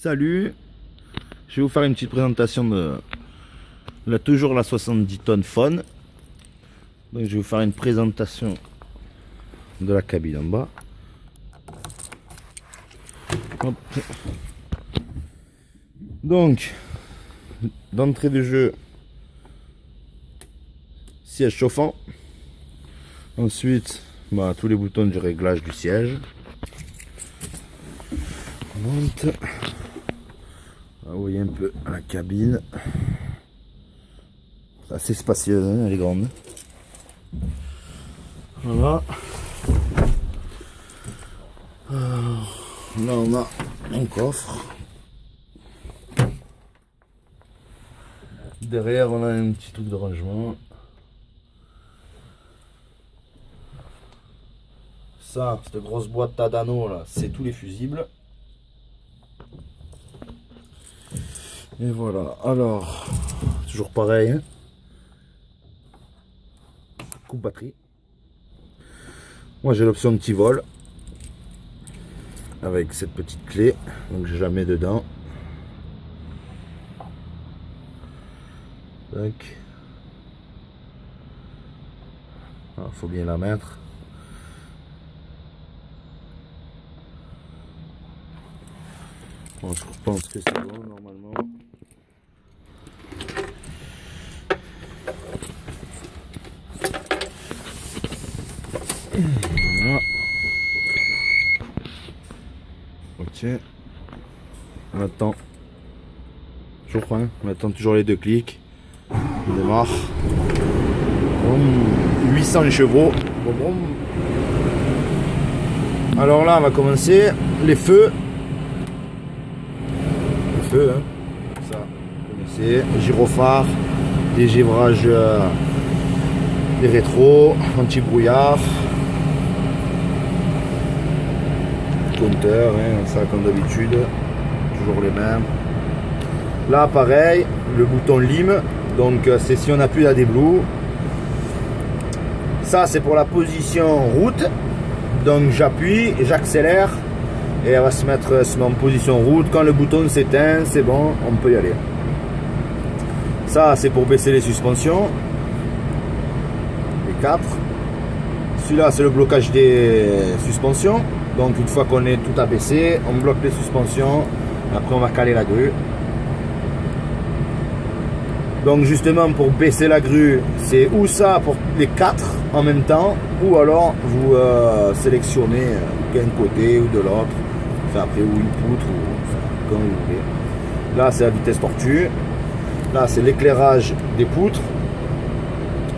Salut, je vais vous faire une petite présentation de toujours la 70 tonnes Fawn. Donc je vais vous faire une présentation de la cabine en bas. Hop. Donc d'entrée de jeu, siège chauffant. Ensuite tous les boutons du réglage du siège. On monte. Vous voyez un peu la cabine. C'est assez spacieuse, hein, elle est grande. Voilà. Là on a un coffre. Derrière on a un petit truc de rangement. Ça, cette grosse boîte Tadano là, c'est tous les fusibles. Et voilà, alors, toujours pareil, hein. Coupe batterie. Moi j'ai l'option petit vol avec cette petite clé, donc j'ai jamais dedans. Donc, faut bien la mettre. Bon, je pense que c'est bon normalement. Voilà. Ok. On attend. Je crois, hein. On attend toujours les deux clics. On démarre. 800 chevaux. Alors là, on va commencer. Les feux. Les feux, hein. Ça, vous connaissez. Gyrophare, dégivrages, des rétros, anti-brouillard. Compteur, hein, ça comme d'habitude, toujours les mêmes. Là pareil, le bouton lime, donc c'est si on appuie la déblue. Ça c'est pour la position route, donc j'appuie et j'accélère et elle va se mettre en position route. Quand le bouton s'éteint, c'est bon, on peut y aller. Ça c'est pour baisser les suspensions, les 4. Celui-là c'est le blocage des suspensions. Donc une fois qu'on est tout abaissé, on bloque les suspensions, après on va caler la grue. Donc justement pour baisser la grue, c'est ou ça pour les 4 en même temps, ou alors vous sélectionnez d'un côté ou de l'autre, enfin après ou une poutre, ou enfin, comme vous voulez. Là c'est la vitesse tortue, là c'est l'éclairage des poutres,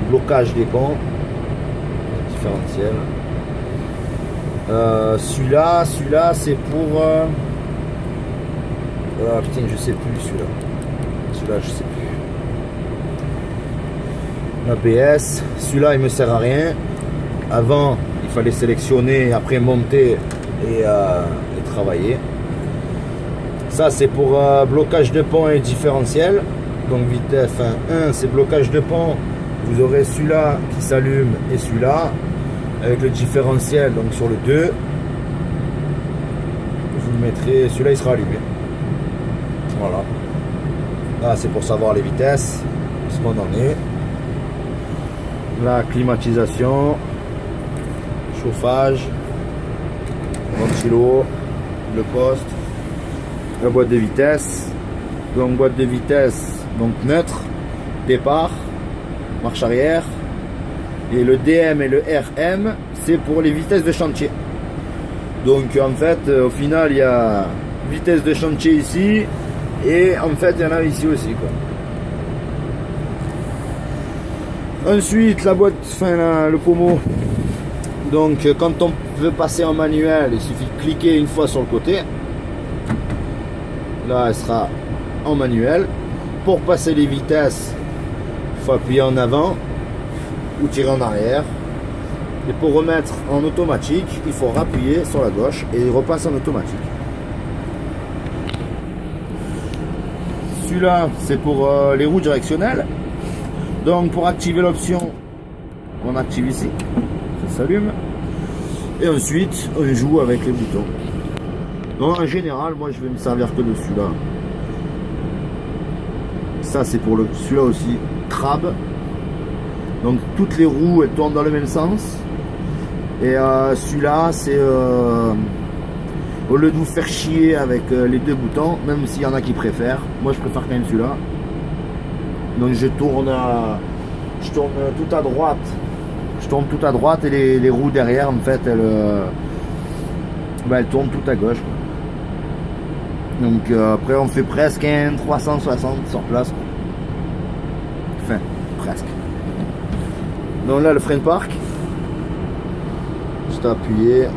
blocage des ponts, différentiel. Celui-là c'est pour putain je sais plus celui-là je sais plus. l'ABS, celui-là il me sert à rien. Avant il fallait sélectionner, après monter et travailler. Ça c'est pour blocage de pont et différentiel, donc vitesse 1 c'est blocage de pont, vous aurez celui-là qui s'allume et celui-là avec le différentiel, donc sur le 2 vous le mettrez, celui-là il sera allumé. Voilà, là c'est pour savoir les vitesses, ce qu'on en est. La climatisation, chauffage, ventilo, le poste, la boîte de vitesse, donc boîte de vitesse donc neutre, départ, marche arrière. Et le DM et le RM, c'est pour les vitesses de chantier. Donc en fait, au final, il y a vitesse de chantier ici, et en fait, il y en a ici aussi, quoi. Ensuite, la boîte, le pommeau. Donc quand on veut passer en manuel, il suffit de cliquer une fois sur le côté. Là, elle sera en manuel. Pour passer les vitesses, il faut appuyer en avant ou tirer en arrière, et pour remettre en automatique il faut rappuyer sur la gauche et il repasse en automatique. Celui-là c'est pour les roues directionnelles, donc pour activer l'option on active ici, ça s'allume et ensuite on joue avec les boutons. Donc en général, moi je vais me servir que de celui-là. Ça c'est pour celui-là aussi, crabe. Donc toutes les roues elles tournent dans le même sens. Et celui-là c'est au lieu de vous faire chier avec les deux boutons, même s'il y en a qui préfèrent, moi je préfère quand même celui-là. Donc je tourne tout à droite. Je tourne tout à droite et les roues derrière en fait elles tournent tout à gauche. Donc après on fait presque un 360 sur place. Enfin, presque. Donc là le frein de parc. Juste à appuyer.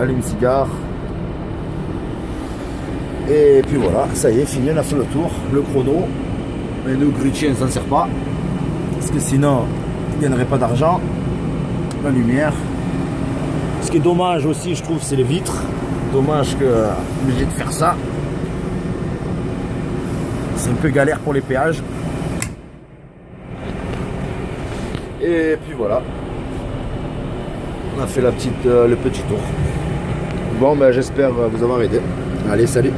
Allume cigare. Et puis voilà, ça y est, fini, on a fait le tour. Le chrono. Mais nous, grutiers, on s'en sert pas. Parce que sinon, il n'y gagnerait pas d'argent. La lumière. Ce qui est dommage aussi, je trouve, c'est les vitres. Dommage que obligé de faire ça. C'est un peu galère pour les péages. Et puis voilà. On a fait le petit tour. Bon, ben, j'espère vous avoir aidé. Allez, salut!